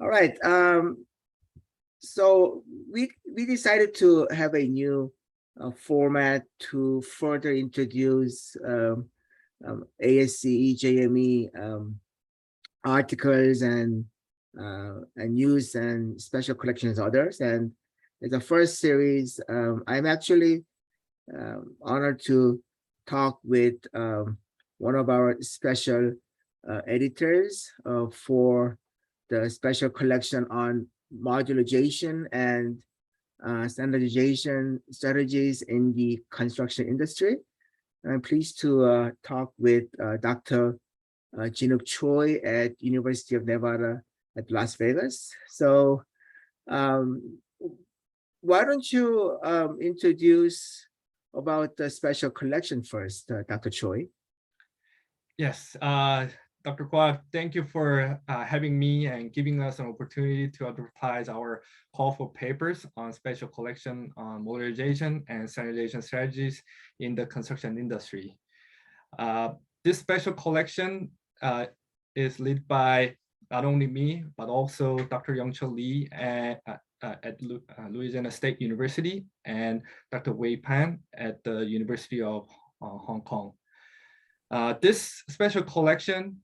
All right. So we decided to have a new format to further introduce ASCE JME articles and news and special collections others. And in the first series, I'm actually honored to talk with one of our special editors for the special collection on modularization and standardization strategies in the construction industry. I'm pleased to talk with Dr. Chinook Choi at University of Nevada at Las Vegas. So why don't you introduce about the special collection first, Dr. Choi? Yes, Dr. Kwok, thank you for having me and giving us an opportunity to advertise our call for papers on special collection on modularization and standardization strategies in the construction industry. This special collection is led by not only me, but also Dr. Youngchul Lee at Louisiana State University and Dr. Wei Pan at the University of Hong Kong. This special collection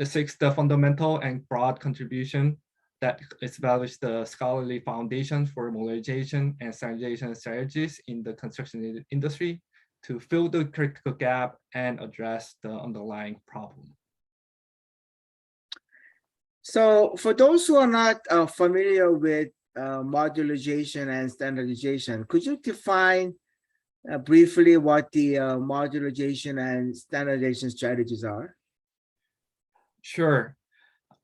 seeks the fundamental and broad contribution that establishes the scholarly foundation for modularization and standardization strategies in the construction industry to fill the critical gap and address the underlying problem. So for those who are not familiar with modularization and standardization, could you define briefly what the modularization and standardization strategies are? Sure.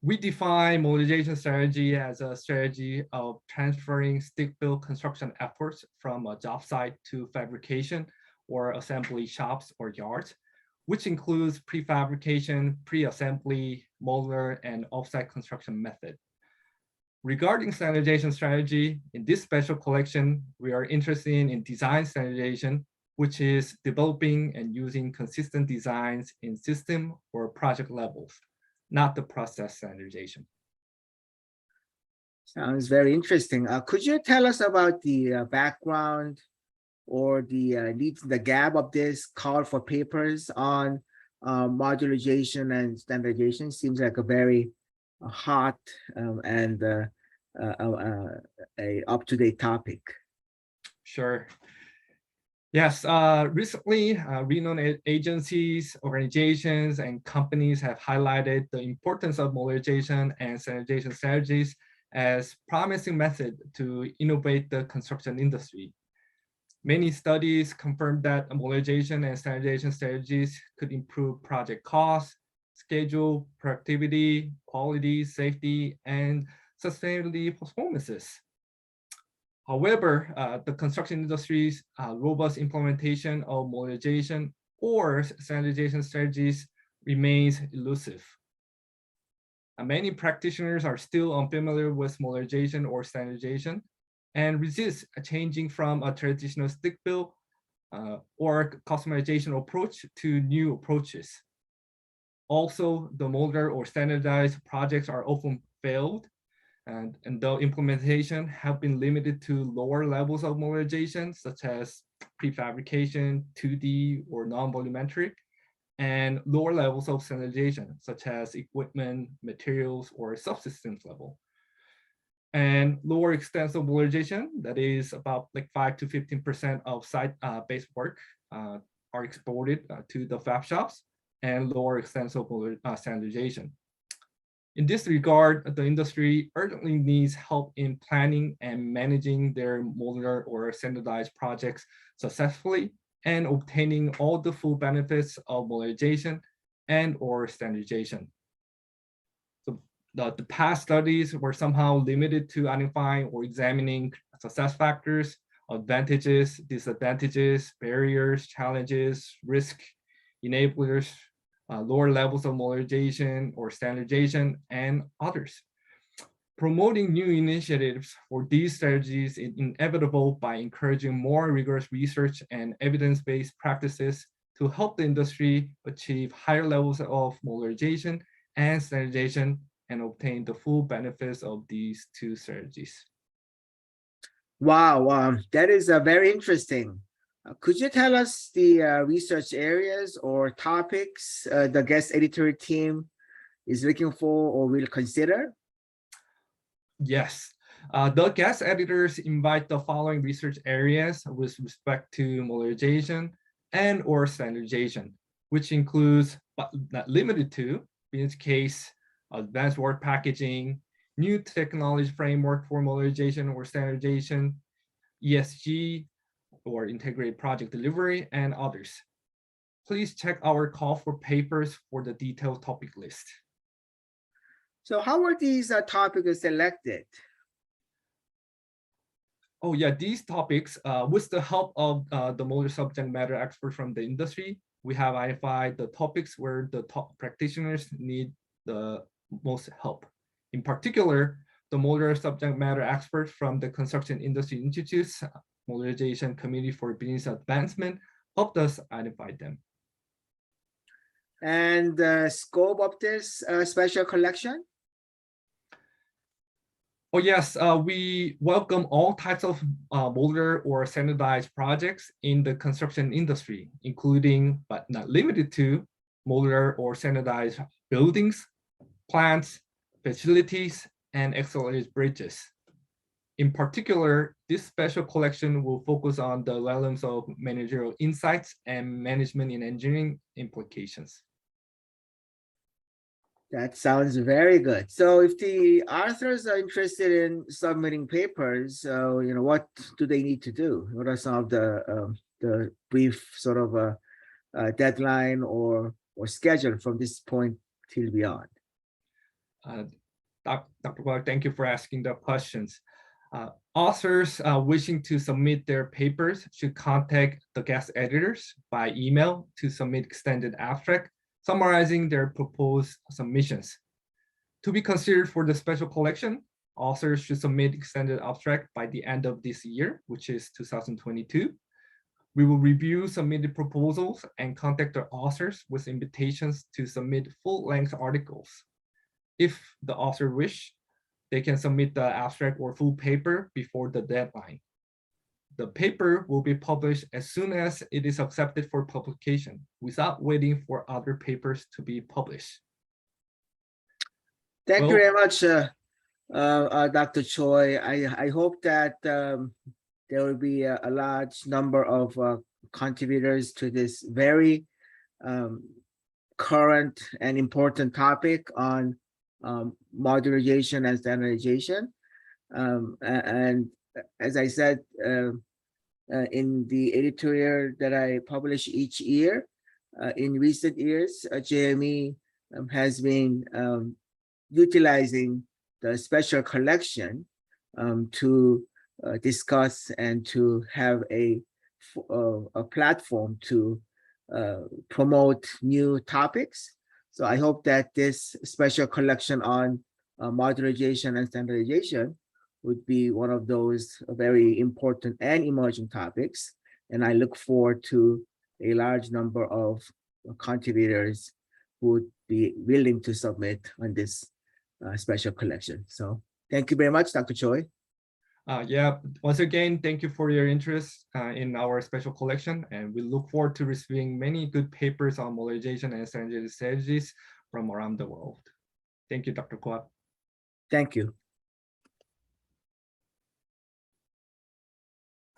We define modularization strategy as a strategy of transferring stick-built construction efforts from a job site to fabrication or assembly shops or yards, which includes prefabrication, pre-assembly, modular, and offsite construction method. Regarding standardization strategy, in this special collection, we are interested in design standardization, which is developing and using consistent designs in system or project levels, not the process standardization. Sounds very interesting. Could you tell us about the background or the needs, the gap of this call for papers on modularization and standardization? Seems like a very hot and a up-to-date topic. Sure. Yes, recently, renowned agencies, organizations, and companies have highlighted the importance of modularization and standardization strategies as promising method to innovate the construction industry. Many studies confirm that modularization and standardization strategies could improve project costs, schedule, productivity, quality, safety, and sustainability performances. However, the construction industry's robust implementation of modularization or standardization strategies remains elusive. Many practitioners are still unfamiliar with modularization or standardization and resist changing from a traditional stick-built or customization approach to new approaches. Also, the modular or standardized projects are often failed, and though implementation have been limited to lower levels of modularization, such as prefabrication, 2D, or non-volumetric, and lower levels of standardization, such as equipment, materials, or subsystems level. And lower extent of modularization, that is about like 5 to 15% of site-based work are exported to the fab shops, and lower extent of standardization. In this regard, the industry urgently needs help in planning and managing their modular or standardized projects successfully and obtaining all the full benefits of modularization and or standardization. So the past studies were somehow limited to identifying or examining success factors, advantages, disadvantages, barriers, challenges, risk, enablers, lower levels of modularization or standardization, and others. Promoting new initiatives for these strategies is inevitable by encouraging more rigorous research and evidence-based practices to help the industry achieve higher levels of modularization and standardization and obtain the full benefits of these two strategies. Wow, that is very interesting. Could you tell us the research areas or topics the guest editorial team is looking for or will consider? Yes, the guest editors invite the following research areas with respect to modularization and or standardization, which includes, but not limited to, in this case, advanced work packaging, new technology framework for modularization or standardization, ESG, or integrated project delivery, and others. Please check our call for papers for the detailed topic list. So how were these topics selected? Oh yeah, these topics, with the help of the modular subject matter experts from the industry, we have identified the topics where the top practitioners need the most help. In particular, the modular subject matter experts from the Construction Industry Institute's Modularization Committee for Business Advancement helped us identify them. And the scope of this special collection? Oh yes, we welcome all types of modular or standardized projects in the construction industry, including but not limited to modular or standardized buildings, plants, facilities, and accelerated bridges. In particular, this special collection will focus on the relevance of managerial insights and management in engineering implications. That sounds very good. So if the authors are interested in submitting papers, what do they need to do? What are some of the brief sort of deadline or schedule from this point till beyond? Dr. Clark, thank you for asking the questions. Authors wishing to submit their papers should contact the guest editors by email to submit extended abstract summarizing their proposed submissions. To be considered for the special collection, authors should submit extended abstract by the end of this year, which is 2022. We will review submitted proposals and contact the authors with invitations to submit full-length articles. If the author wish, they can submit the abstract or full paper before the deadline. The paper will be published as soon as it is accepted for publication without waiting for other papers to be published. Thank you very much, Dr. Choi. I hope that there will be a large number of contributors to this very current and important topic on modularization and standardization. And as I said, in the editorial that I publish each year, in recent years, JME has been utilizing the special collection to discuss and to have a platform to promote new topics. So I hope that this special collection on modularization and standardization would be one of those very important and emerging topics. And I look forward to a large number of contributors who would be willing to submit on this special collection. So thank you very much, Dr. Choi. Yeah, once again, thank you for your interest in our special collection, and we look forward to receiving many good papers on modularization and standardization strategies from around the world. Thank you, Dr. Kwok. Thank you.